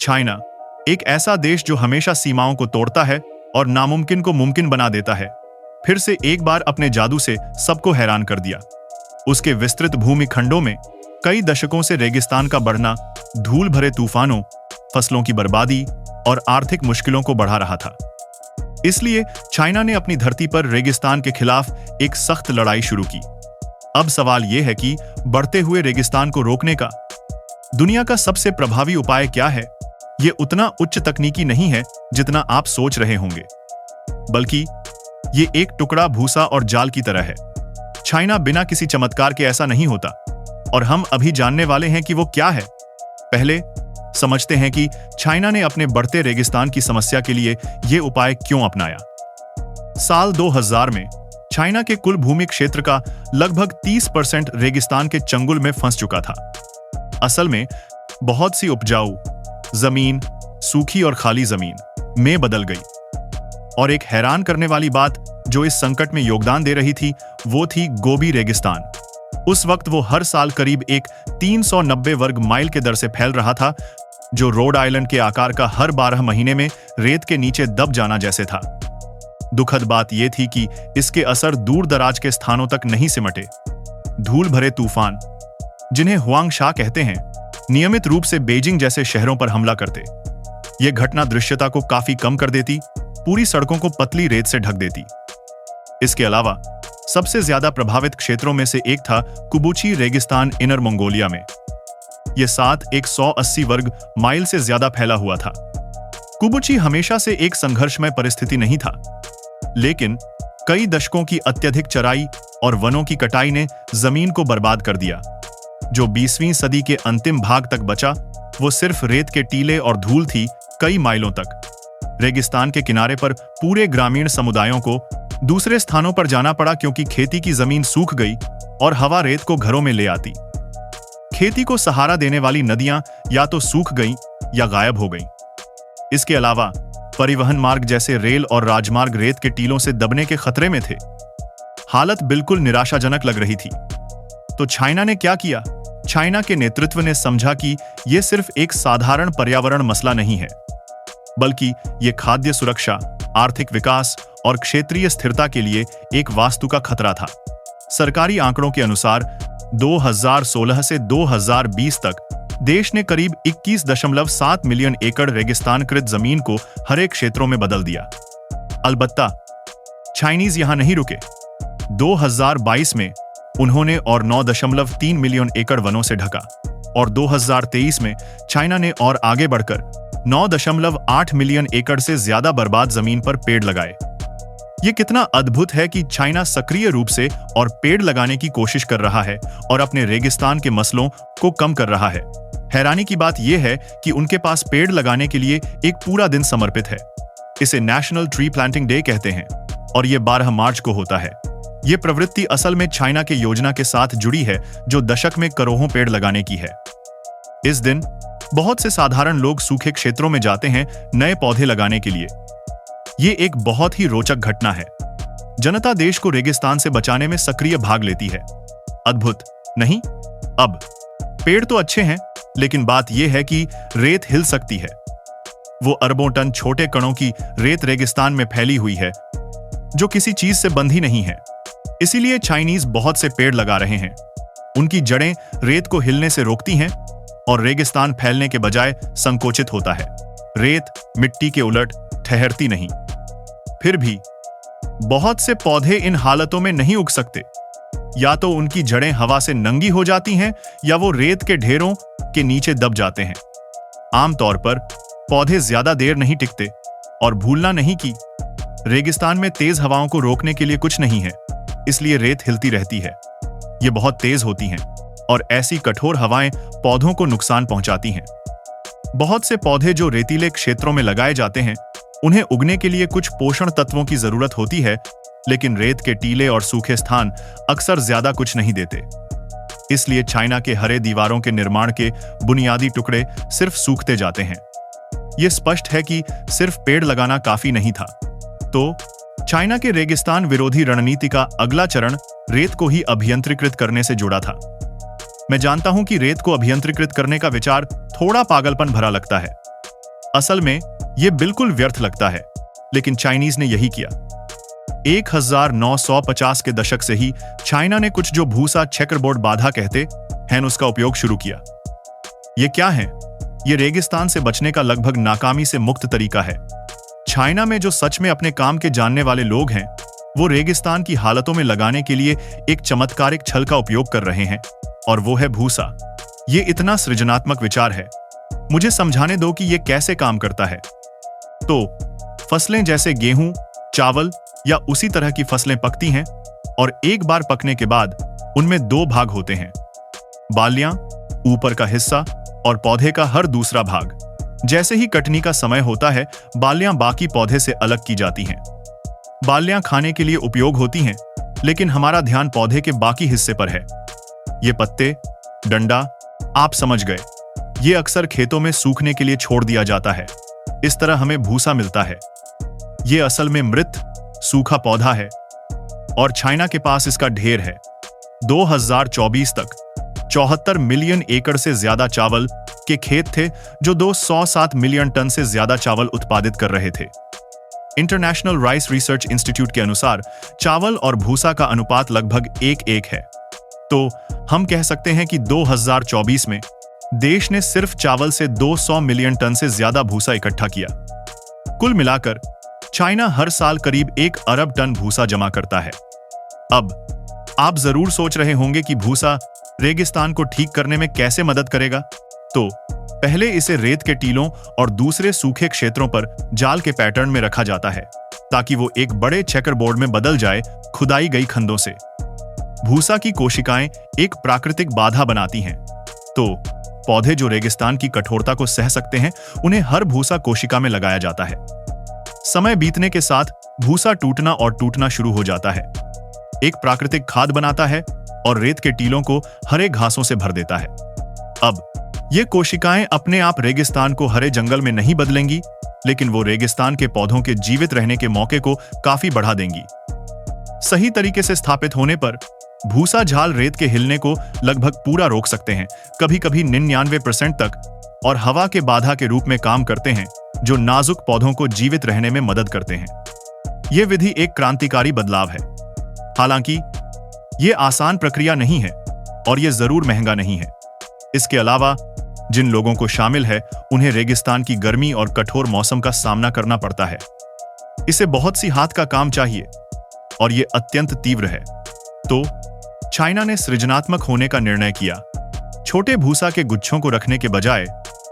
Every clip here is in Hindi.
चाइना, एक ऐसा देश जो हमेशा सीमाओं को तोड़ता है और नामुमकिन को मुमकिन बना देता है, फिर से एक बार अपने जादू से सबको हैरान कर दिया। उसके विस्तृत भूमि खंडों में कई दशकों से रेगिस्तान का बढ़ना धूल भरे तूफानों, फसलों की बर्बादी और आर्थिक मुश्किलों को बढ़ा रहा था। इसलिए चाइना ने अपनी धरती पर रेगिस्तान के खिलाफ एक सख्त लड़ाई शुरू की। अब सवाल यह है कि बढ़ते हुए रेगिस्तान को रोकने का दुनिया का सबसे प्रभावी उपाय क्या है? यह उतना उच्च तकनीकी नहीं है जितना आप सोच रहे होंगे, बल्कि यह एक टुकड़ा भूसा और जाल की तरह है। चाइना बिना किसी चमत्कार के ऐसा नहीं होता, और हम अभी जानने वाले हैं कि वो क्या है। पहले समझते हैं कि चाइना ने अपने बढ़ते रेगिस्तान की समस्या के लिए यह उपाय क्यों अपनाया। साल 2000 में चाइना के कुल भूमि क्षेत्र का लगभग 30% रेगिस्तान के चंगुल में फंस चुका था। असल में बहुत सी उपजाऊ जमीन सूखी और खाली जमीन में बदल गई, और एक हैरान करने वाली बात जो इस संकट में योगदान दे रही थी वो थी गोबी रेगिस्तान। उस वक्त वो हर साल करीब एक 390 वर्ग माइल के दर से फैल रहा था, जो रोड आइलैंड के आकार का हर 12 महीने में रेत के नीचे दब जाना जैसे था। दुखद बात यह थी कि इसके असर दूर दराज के स्थानों तक नहीं सिमटे। धूल भरे तूफान, जिन्हें हुआंगशा कहते हैं, नियमित रूप से बीजिंग जैसे शहरों पर हमला करते। यह घटना दृश्यता को काफी कम कर देती, पूरी सड़कों को पतली रेत से ढक देती। इसके अलावा सबसे ज्यादा प्रभावित क्षेत्रों में से एक था कुबुची रेगिस्तान इनर मंगोलिया में। यह 180 वर्ग माइल से ज्यादा फैला हुआ था। कुबुची हमेशा से एक संघर्षमय परिस्थिति नहीं था, लेकिन कई दशकों की अत्यधिक चराई और वनों की कटाई ने जमीन को बर्बाद कर दिया। जो 20वीं सदी के अंतिम भाग तक बचा, वो सिर्फ रेत के टीले और धूल थी कई माइलों तक। रेगिस्तान के किनारे पर पूरे ग्रामीण समुदायों को दूसरे स्थानों पर जाना पड़ा, क्योंकि खेती की जमीन सूख गई और हवा रेत को घरों में ले आती। खेती को सहारा देने वाली नदियां या तो सूख गईं या गायब हो गईं। इसके अलावा परिवहन मार्ग जैसे रेल और राजमार्ग रेत के टीलों से दबने के खतरे में थे। हालत बिल्कुल निराशाजनक लग रही थी। तो चाइना ने क्या किया? चाइना के नेतृत्व ने समझा कि यह सिर्फ एक साधारण पर्यावरण मसला नहीं है, बल्कि यह खाद्य सुरक्षा, आर्थिक विकास और क्षेत्रीय स्थिरता के लिए एक वास्तु का खतरा था। सरकारी आंकड़ों के अनुसार 2016 से 2020 तक देश ने करीब 21.7 मिलियन एकड़ रेगिस्तानकृत जमीन को हरे क्षेत्रों में बदल दिया। अलबत्ता चाइनीज यहां नहीं रुके। 2022 में उन्होंने और 9.3 मिलियन एकड़ वनों से ढका, और 2023 में चाइना ने और आगे बढ़कर 9.8 मिलियन एकड़ से ज्यादा बर्बाद जमीन पर पेड़ लगाए। यह कितना अद्भुत है कि चाइना सक्रिय रूप से और पेड़ लगाने की कोशिश कर रहा है और अपने रेगिस्तान के मसलों को कम कर रहा है। हैरानी की बात यह है कि उनके पास पेड़ लगाने के लिए एक पूरा दिन समर्पित है। इसे नेशनल ट्री प्लांटिंग डे कहते हैं, और यह 12 मार्च को होता है। यह प्रवृत्ति असल में चाइना के योजना के साथ जुड़ी है, जो दशक में करोड़ों पेड़ लगाने की है। इस दिन बहुत से साधारण लोग सूखे क्षेत्रों में जाते हैं नए पौधे लगाने के लिए। यह एक बहुत ही रोचक घटना है। जनता देश को रेगिस्तान से बचाने में सक्रिय भाग लेती है। अद्भुत नहीं? अब पेड़ तो अच्छे हैं, लेकिन बात यह है कि रेत हिल सकती है। वो अरबों टन छोटे कणों की रेत रेगिस्तान में फैली हुई है, जो किसी चीज से बंधी नहीं है। इसीलिए चाइनीज बहुत से पेड़ लगा रहे हैं। उनकी जड़ें रेत को हिलने से रोकती हैं और रेगिस्तान फैलने के बजाय संकोचित होता है। रेत मिट्टी के उलट ठहरती नहीं। फिर भी बहुत से पौधे इन हालतों में नहीं उग सकते। या तो उनकी जड़ें हवा से नंगी हो जाती हैं, या वो रेत के ढेरों के नीचे दब जाते हैं। आमतौर पर पौधे ज्यादा देर नहीं टिकते, और भूलना नहीं कि रेगिस्तान में तेज हवाओं को रोकने के लिए कुछ नहीं है, इसलिए रेत हिलती रहती है। ये बहुत तेज होती हैं, और ऐसी कठोर हवाएं पौधों को नुकसान पहुंचाती हैं। बहुत से पौधे जो रेतीले क्षेत्रों में लगाए जाते हैं, उन्हें उगने के लिए कुछ पोषण तत्वों की जरूरत होती है, लेकिन रेत के टीले और सूखे स्थान अक्सर ज्यादा कुछ नहीं देते। इसलिए चाइना के हरे दीवारों के निर्माण के बुनियादी टुकड़े सिर्फ सूखते जाते हैं। यह स्पष्ट है कि सिर्फ पेड़ लगाना काफी नहीं था। तो चाइना के रेगिस्तान विरोधी रणनीति का अगला चरण रेत को ही अभियंत्रीकृत करने से जुड़ा था। मैं जानता हूं कि रेत को अभियंत्रीकृत करने का विचार थोड़ा पागलपन भरा लगता है, असल में यह बिल्कुल व्यर्थ लगता है, लेकिन चाइनीज ने यही किया। 1950 के दशक से ही चाइना ने कुछ जो भूसा चेकरबोर्ड बाधा कहते हैं उसका उपयोग शुरू किया। ये क्या है? ये रेगिस्तान से बचने का लगभग नाकामी से मुक्त तरीका है। चाइना में जो सच में अपने काम के जानने वाले लोग हैं, वो रेगिस्तान की हालतों में लगाने के लिए एक चमत्कारिक छल का उपयोग कर रहे हैं, और वो है भूसा। ये इतना सृजनात्मक विचार है। मुझे समझाने दो कि ये कैसे काम करता है। तो फसलें जैसे गेहूं, चावल या उसी तरह की फसलें पकती हैं, और एक बार पकने के बाद उनमें दो भाग होते हैं, बालियां, ऊपर का हिस्सा, और पौधे का हर दूसरा भाग। जैसे ही कटनी का समय होता है, बालियां बाकी पौधे से अलग की जाती हैं। बालियां खाने के लिए उपयोग होती हैं, लेकिन हमारा ध्यान पौधे के बाकी हिस्से पर है। ये पत्ते, डंडा, आप समझ गए। ये अक्सर खेतों में सूखने के लिए छोड़ दिया जाता है। इस तरह हमें भूसा मिलता है। ये असल में मृत, सूखा पौधा है, और चाइना के पास इसका ढेर है। 2024 तक 74 मिलियन एकड़ से ज्यादा चावल के खेत थे, जो 207 मिलियन टन से ज्यादा चावल उत्पादित कर रहे थे। इंटरनेशनल राइस रिसर्च इंस्टीट्यूट के अनुसार चावल और भूसा का अनुपात लगभग 1:1 है। तो हम कह सकते हैं कि 2024 में देश ने सिर्फ चावल से 200 मिलियन टन से ज्यादा भूसा इकट्ठा किया। कुल मिलाकर चाइना हर साल करीब 1 अरब टन भूसा जमा करता है। अब आप जरूर सोच रहे होंगे कि भूसा रेगिस्तान को ठीक करने में कैसे मदद करेगा। तो पहले इसे रेत के टीलों और दूसरे सूखे क्षेत्रों पर जाल के पैटर्न में रखा जाता है, ताकि वो एक बड़े चेकरबोर्ड में बदल जाए खुदाई गई खंदों से। भूसा की कोशिकाएं एक प्राकृतिक बाधा बनाती हैं, तो पौधे जो रेगिस्तान की कठोरता को सह सकते हैं, उन्हें हर भूसा कोशिका में लगाया जाता है। समय बीतने के साथ भूसा टूटना और टूटना शुरू हो जाता है, एक प्राकृतिक खाद बनाता है और रेत के टीलों को हरे घासों से भर देता है। अब ये कोशिकाएं अपने आप रेगिस्तान को हरे जंगल में नहीं बदलेंगी, लेकिन वो रेगिस्तान के पौधों के जीवित रहने के मौके को काफी बढ़ा देंगी। सही तरीके से स्थापित होने पर भूसा झाल रेत के हिलने को लगभग पूरा रोक सकते हैं, कभी-कभी 99% तक, और हवा के बाधा के रूप में काम करते हैं, जो नाजुक पौधों को जीवित रहने में मदद करते हैं। यह विधि एक क्रांतिकारी बदलाव है। हालांकि यह आसान प्रक्रिया नहीं है, और यह जरूर महंगा नहीं है। इसके अलावा जिन लोगों को शामिल है, उन्हें रेगिस्तान की गर्मी और कठोर मौसम का सामना करना पड़ता है। इसे बहुत सी हाथ का काम चाहिए, और यह अत्यंत तीव्र है। तो चाइना ने सृजनात्मक होने का निर्णय किया। छोटे भूसा के गुच्छों को रखने के बजाय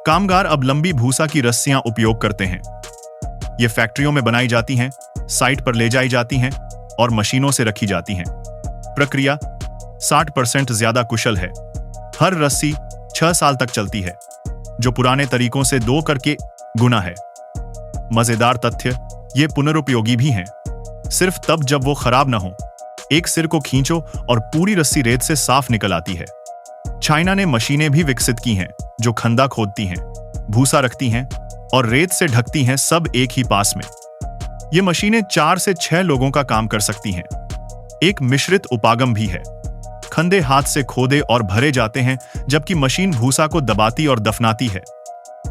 कामगार अब लंबी भूसा की रस्सियां उपयोग करते हैं। ये फैक्ट्रियों में बनाई जाती हैं, साइट पर ले जाई जाती हैं और मशीनों से रखी जाती हैं। प्रक्रिया 60% ज्यादा कुशल है। हर रस्सी 6 साल तक चलती है, जो पुराने तरीकों से 2 करके गुना है। मजेदार तथ्य, ये पुनरुपयोगी भी हैं, सिर्फ तब जब वो खराब ना हो। एक सिर को खींचो और पूरी रस्सी रेत से साफ निकल आती है। चाइना ने मशीनें भी विकसित की हैं, जो खंदा खोदती हैं, भूसा रखती हैं और रेत से ढकती हैं, सब एक ही पास में। ये मशीनें 4 से 6 लोगों का काम कर सकती हैं। एक मिश्रित उपागम भी है। खंदे हाथ से खोदे और भरे जाते हैं, जबकि मशीन भूसा को दबाती और दफनाती है।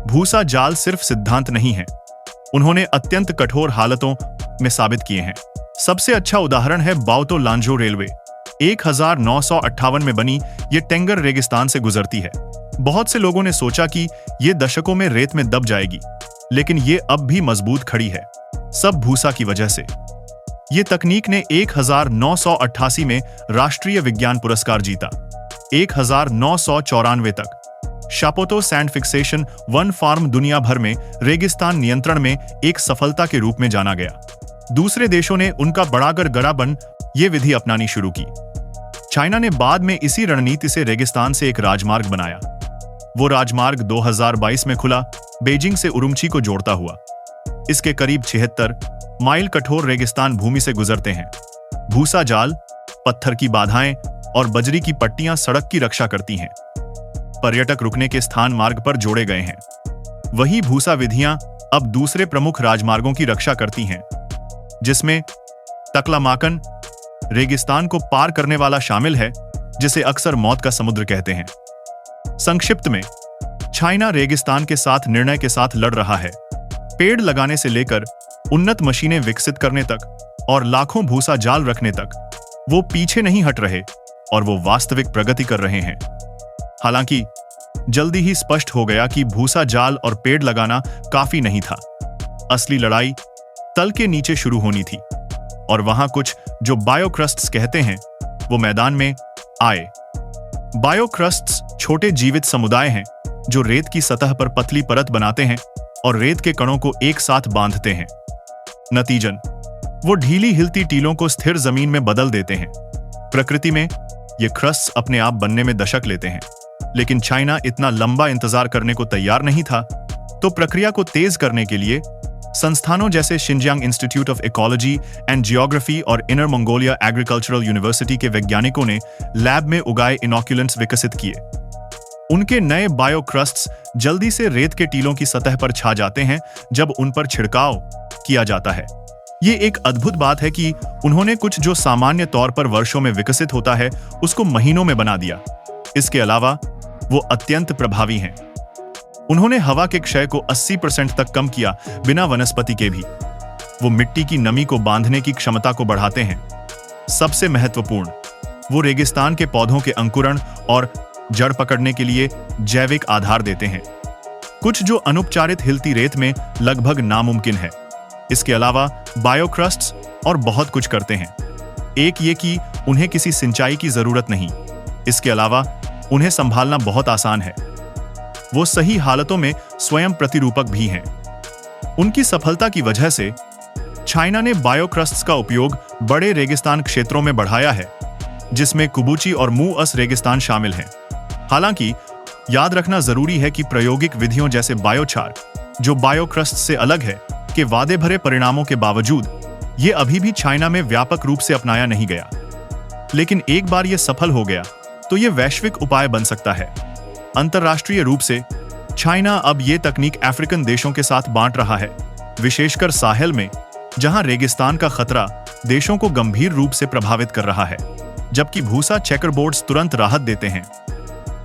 भूसा जाल सिर्फ सिद्धांत नहीं है, उन्होंने अत्यंत कठोर हालतों में साबित किए हैं। सबसे अच्छा उदाहरण है बाओतो लांझो रेलवे। 1958 में बनी ये टेंगर रेगिस्तान से गुजरती है। बहुत से लोगों ने सोचा कि ये दशकों में रेत में दब जाएगी, लेकिन ये अब भी मजबूत खड़ी है, सब भूसा की वजह से। ये तकनीक ने 1988 में राष्ट्रीय विज्ञान पुरस्कार जीता। 1994 तक शापोतो सैंड फिक्सेशन वन फार्म दुनिया भर में रेगिस्तान नियंत्रण में एक सफलता के रूप में जाना गया। दूसरे देशों ने उनका बढ़ाकर गराबन ये विधि अपनानी शुरू की। चाइना ने बाद में इसी रणनीति से रेगिस्तान से एक राजमार्ग बनाया। वो राजमार्ग 2022 में खुला, बीजिंग से उरुमची को जोड़ता हुआ। इसके करीब 76 माइल कठोर रेगिस्तान भूमि से गुजरते हैं। भूसा जाल, पत्थर की बाधाएं और बजरी की पट्टियां सड़क की रक्षा करती हैं। पर्यटक रुकने के स्थान मार्ग पर जोड़े गए हैं। वही भूसा विधियां अब दूसरे प्रमुख राजमार्गों की रक्षा करती हैं, जिसमें तकलामाकन रेगिस्तान को पार करने वाला शामिल है, जिसे अक्सर मौत का समुद्र कहते हैं। संक्षिप्त में, चाइना रेगिस्तान के साथ निर्णय के साथ लड़ रहा है। पेड़ लगाने से लेकर उन्नत मशीनें विकसित करने तक और लाखों भूसा जाल रखने तक वो पीछे नहीं हट रहे और वो वास्तविक प्रगति कर रहे हैं। हालांकि जल्दी ही स्पष्ट हो गया कि भूसा जाल और पेड़ लगाना काफी नहीं था। असली लड़ाई तल के नीचे शुरू होनी थी और वहां कुछ जो बायोक्रस्ट्स कहते हैं वो मैदान में आए। बायोक्रस्ट्स छोटे जीवित समुदाय हैं जो रेत की सतह पर पतली परत बनाते हैं और रेत के कणों को एक साथ बांधते हैं। नतीजन वो ढीली हिलती टीलों को स्थिर जमीन में बदल देते हैं। प्रकृति में ये क्रस्ट्स अपने आप बनने में दशक लेते हैं, लेकिन चाइना इतना लंबा इंतजार करने को तैयार नहीं था। तो प्रक्रिया को तेज करने के लिए संस्थानों जैसे Xinjiang institute of ecology and geography और इनर मंगोलिया एग्रीकल्चरल यूनिवर्सिटी के वैज्ञानिकों ने लैब में उगाए इनोक्युलेंट्स विकसित किए। उनके नए बायोक्रस्ट्स जल्दी से रेत के टीलों की सतह पर छा जाते हैं जब उन पर छिड़काव किया जाता है। ये एक अद्भुत बात है कि उन्होंने कुछ जो सामान्य तौर पर वर्षों में विकसित होता है उसको महीनों में बना दिया। इसके अलावा वो अत्यंत प्रभावी हैं। उन्होंने हवा के क्षय को 80% तक कम किया बिना वनस्पति के भी। वो मिट्टी की नमी को बांधने की क्षमता को बढ़ाते हैं। सबसे महत्वपूर्ण, वो रेगिस्तान के पौधों के अंकुरण और जड़ पकड़ने के लिए जैविक आधार देते हैं, कुछ जो अनुपचारित हिलती रेत में लगभग नामुमकिन है। इसके अलावा बायोक्रस्ट्स और बहुत कुछ करते हैं। एक ये कि उन्हें किसी सिंचाई की जरूरत नहीं। इसके अलावा उन्हें संभालना बहुत आसान है। वो सही हालतों में स्वयं प्रतिरूपक भी हैं। उनकी सफलता की वजह से चाइना ने बायोक्रस्ट्स का उपयोग बड़े रेगिस्तान क्षेत्रों में बढ़ाया है, जिसमें कुबूची और मुअस रेगिस्तान शामिल हैं। हालांकि याद रखना जरूरी है कि प्रायोगिक विधियों जैसे बायोचार, जो बायोक्रस्ट से अलग है, के वादे भरे परिणामों के बावजूद ये अभी भी चाइना में व्यापक रूप से अपनाया नहीं गया। लेकिन एक बार ये सफल हो गया तो ये वैश्विक उपाय बन सकता है। अंतर्राष्ट्रीय रूप से चाइना अब ये तकनीक अफ्रीकन देशों के साथ बांट रहा है, विशेषकर साहेल में, जहां रेगिस्तान का खतरा देशों को गंभीर रूप से प्रभावित कर रहा है, जबकि भूसा चेकरबोर्ड्स तुरंत राहत देते हैं।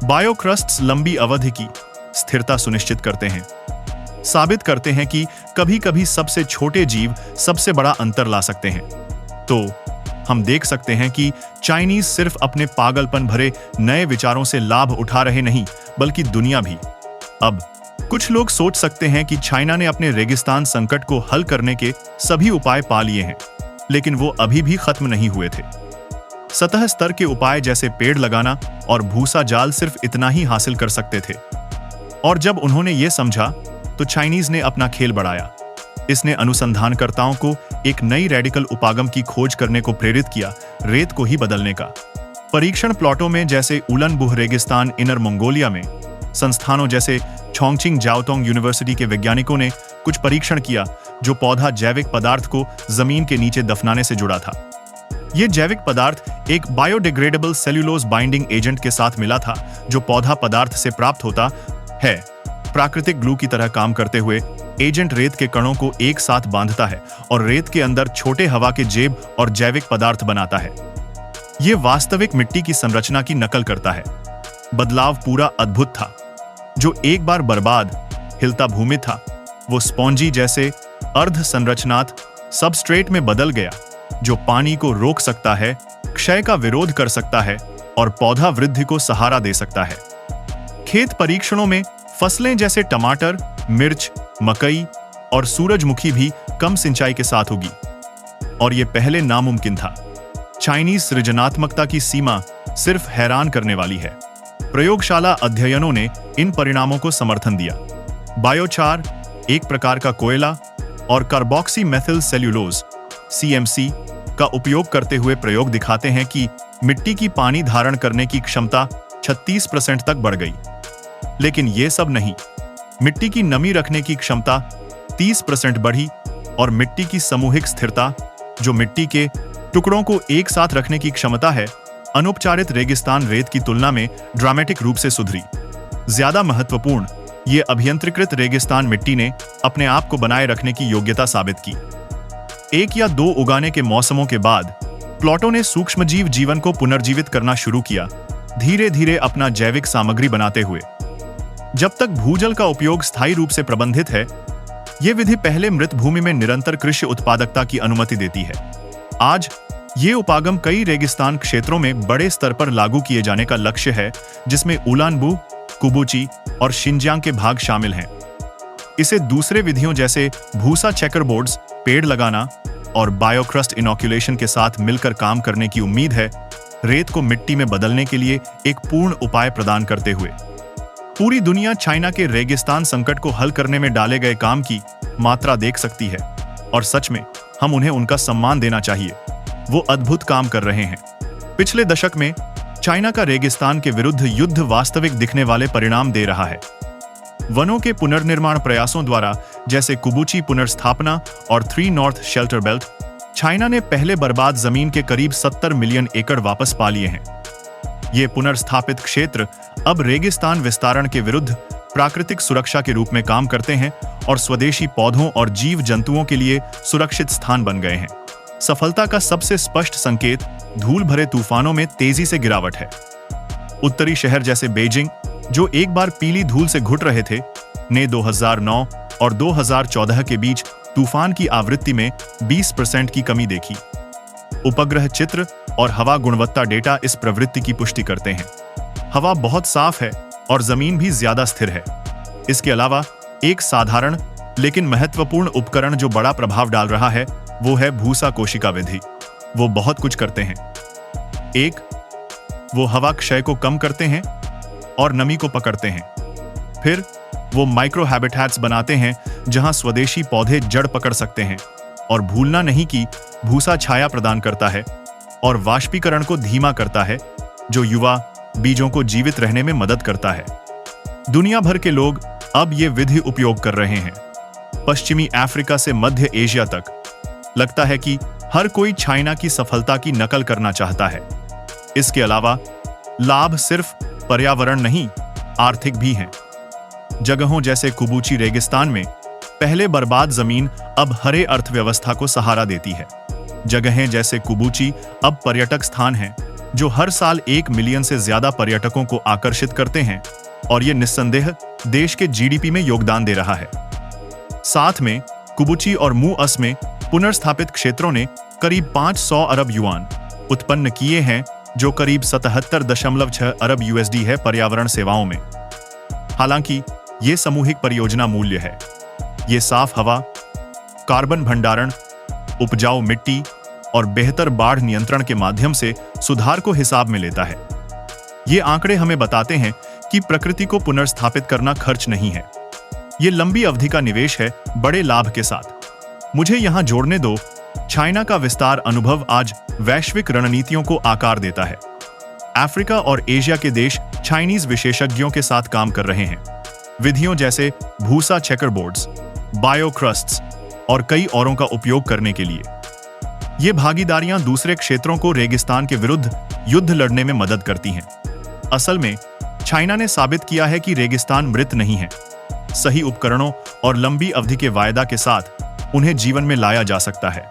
बायोक्रस्ट्स लंबी अवधि की स्थिरता सुनिश्चित करते हैं, साबित करते हैं कि कभी-कभी सबसे छोटे जीव सबसे बड़ा अंतर ला सकते हैं। तो हम देख सकते हैं कि चाइनीज सिर्फ अपने पागलपन भरे नए विचारों से लाभ उठा रहे नहीं, बल्कि दुनिया भी। अब कुछ लोग सोच सकते हैं कि चाइना ने अपने रेगिस्तान संकट को हल करने के सभी उपाय पा लिए हैं, लेकिन वो अभी भी खत्म नहीं हुए थे। सतह स्तर के उपाय जैसे पेड़ लगाना और भूसा जाल सिर्फ इतना ही हासिल कर सकते थे। और जब उन्होंने ये समझा तो चाइनीज ने अपना खेल बढ़ाया। इसने अनुसंधानकर्ताओं को एक नई रेडिकल उपागम की खोज करने को प्रेरित किया, रेत को ही बदलने का। परीक्षण प्लॉटों में जैसे उलन-बुह रेगिस्तान इनर मंगोलिया में, संस्थानों जैसे छोंगचिंग जाओतोंग यूनिवर्सिटी के वैज्ञानिकों ने कुछ परीक्षण किया जो पौधा जैविक पदार्थ को जमीन के नीचे दफनाने से जुड़ा था। ये जैविक पदार्थ एक बायोडिग्रेडेबल सेल्यूलोज बाइंडिंग एजेंट के साथ मिला था जो पौधा पदार्थ से प्राप्त होता है। प्राकृतिक ग्लू की तरह काम करते हुए एजेंट रेत के कणों को एक साथ बांधता है और रेत के अंदर छोटे हवा के जेब और जैविक पदार्थ बनाता है। यह वास्तविक मिट्टी की संरचना की नकल करता है। बदलाव पूरा अद्भुत था। जो एक बार बर्बाद हिलता भूमि था, वो स्पॉन्जी जैसे अर्ध संरचनात सबस्ट्रेट में बदल गया, जो पानी को रोक सकता है, क्षय का विरोध कर सकता है और पौधा वृद्धि को सहारा दे सकता है। खेत परीक्षणों में फसलें जैसे टमाटर, मिर्च, मकई और सूरजमुखी भी कम सिंचाई के साथ उगी, और यह पहले नामुमकिन था। चाइनीज सृजनात्मकता की सीमा सिर्फ हैरान करने वाली है। प्रयोगशाला अध्ययनों ने इन परिणामों को समर्थन दिया। बायोचार, एक प्रकार का कोयला, और कार्बोक्सी मेथिल सेल्यूलोज (CMC) का उपयोग करते हुए प्रयोग दिखाते हैं कि मिट्टी की पानी धारण करने की क्षमता 36% तक बढ़ गई। लेकिन यह सब नहीं, मिट्टी की नमी रखने की क्षमता 30% बढ़ी और मिट्टी की सामूहिक स्थिरता, जो मिट्टी के टुकड़ों को एक साथ रखने की क्षमता है, अनुपचारित रेगिस्तान रेत की तुलना में ड्रामेटिक रूप से सुधरी। ज्यादा महत्वपूर्ण, ये अभियंत्रीकृत रेगिस्तान मिट्टी ने अपने आप को बनाए रखने की योग्यता साबित की। 1 या 2 उगाने के मौसमों के बाद प्लॉटों ने सूक्ष्मजीव जीवन को पुनर्जीवित करना शुरू किया, धीरे धीरे अपना जैविक सामग्री बनाते हुए। जब तक भूजल का उपयोग स्थायी रूप से प्रबंधित है, यह विधि पहले मृत भूमि में निरंतर कृषि उत्पादकता की अनुमति देती है। आज ये उपागम कई रेगिस्तान क्षेत्रों में बड़े स्तर पर लागू किए जाने का लक्ष्य है, जिसमें उलानबू, कुबूची और शिनजियांग के भाग शामिल हैं। इसे दूसरे विधियों जैसे भूसा चेकरबोर्ड्स, पेड़ लगाना और बायोक्रस्ट इनोक्यूलेशन के साथ मिलकर काम करने की उम्मीद है, रेत को मिट्टी में बदलने के लिए एक पूर्ण उपाय प्रदान करते हुए। पूरी दुनिया चाइना के रेगिस्तान संकट को हल करने में डाले गए काम की मात्रा देख सकती है और सच में हम उन्हें उनका सम्मान देना चाहिए। वो अद्भुत काम कर रहे हैं। पिछले दशक में चाइना का रेगिस्तान के विरुद्ध युद्ध वास्तविक दिखने वाले परिणाम दे रहा है। वनों के पुनर्निर्माण प्रयासों द्वारा, जैसे कुबूची पुनर्स्थापना और 3 नॉर्थ शेल्टर बेल्ट, चाइना ने पहले बर्बाद जमीन के करीब 70 मिलियन एकड़ वापस पा लिए हैं। ये पुनर्स्थापित क्षेत्र अब रेगिस्तान विस्तारण के विरुद्ध प्राकृतिक सुरक्षा के रूप में काम करते हैं और स्वदेशी पौधों और जीव जंतुओं के लिए सुरक्षित स्थान बन गए हैं। सफलता का सबसे स्पष्ट संकेत धूल भरे तूफानों में तेजी से गिरावट है। उत्तरी शहर जैसे बीजिंग, जो एक बार पीली धूल से घुट रहे थे, ने 2009 और 2014 के बीच तूफान की आवृत्ति में 20% की कमी देखी। उपग्रह चित्र और हवा गुणवत्ता डेटा इस प्रवृत्ति की पुष्टि करते हैं। हवा बहुत साफ है और जमीन भी ज्यादा स्थिर है। इसके अलावा एक साधारण लेकिन महत्वपूर्ण उपकरण जो बड़ा प्रभाव डाल रहा है, वो है भूसा कोशिका विधि। वो बहुत कुछ करते हैं। एक, वो हवा क्षय को कम करते हैं और नमी को पकड़ते हैं। फिर वो माइक्रो हैबिटेट्स बनाते हैं जहां स्वदेशी पौधे जड़ पकड़ सकते हैं। और भूलना नहीं कि भूसा छाया प्रदान करता है और वाष्पीकरण को धीमा करता है, जो युवा बीजों को जीवित रहने में मदद करता है। दुनिया भर के लोग अब ये विधि उपयोग कर रहे हैं, पश्चिमी अफ्रीका से मध्य एशिया तक। लगता है कि हर कोई चाइना की सफलता की नकल करना चाहता है। इसके अलावा लाभ सिर्फ पर्यावरण नहीं, आर्थिक भी हैं। जगहों जैसे कुबूची रेगिस्तान में पहले बर्बाद जमीन अब हरे अर्थव्यवस्था को सहारा देती है। जगहें जैसे कुबूची अब पर्यटक स्थान हैं, जो हर साल 1 मिलियन से ज्यादा पर्यटकों को आकर्षित करते हैं और ये निस्संदेह देश के जीडीपी में योगदान दे रहा है। साथ में कुबूची और मुअस में पुनर्स्थापित क्षेत्रों ने करीब 500 अरब युआन उत्पन्न किए हैं, जो करीब 77.6 अरब यूएसडी है पर्यावरण सेवाओं में। हालांकि ये सामूहिक परियोजना मूल्य है। ये साफ हवा, कार्बन भंडारण, उपजाऊ मिट्टी और बेहतर बाढ़ नियंत्रण के माध्यम से सुधार को हिसाब में लेता है। ये आंकड़े हमें बताते हैं कि प्रकृति को पुनर्स्थापित करना खर्च नहीं है। ये लंबी अवधि का निवेश है, बड़े लाभ के साथ। मुझे यहां जोड़ने दो, चाइना का विस्तार अनुभव आज वैश्विक रणनीतियों को आकार देता है। अफ्रीका और एशिया के देश चाइनीज विशेषज्ञों के साथ काम कर रहे हैं, विधियों जैसे भूसा चेकरबोर्ड्स, बायोक्रस्ट्स और कई औरों का उपयोग करने के लिए। ये भागीदारियां दूसरे क्षेत्रों को रेगिस्तान के विरुद्ध युद्ध लड़ने में मदद करती हैं। असल में चाइना ने साबित किया है कि रेगिस्तान मृत नहीं है। सही उपकरणों और लंबी अवधि के वायदा के साथ उन्हें जीवन में लाया जा सकता है।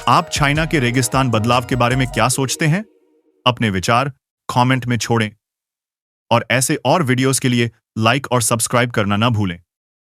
आप चाइना के रेगिस्तान बदलाव के बारे में क्या सोचते हैं? अपने विचार कमेंट में छोड़ें और ऐसे और वीडियोस के लिए लाइक और सब्सक्राइब करना ना भूलें।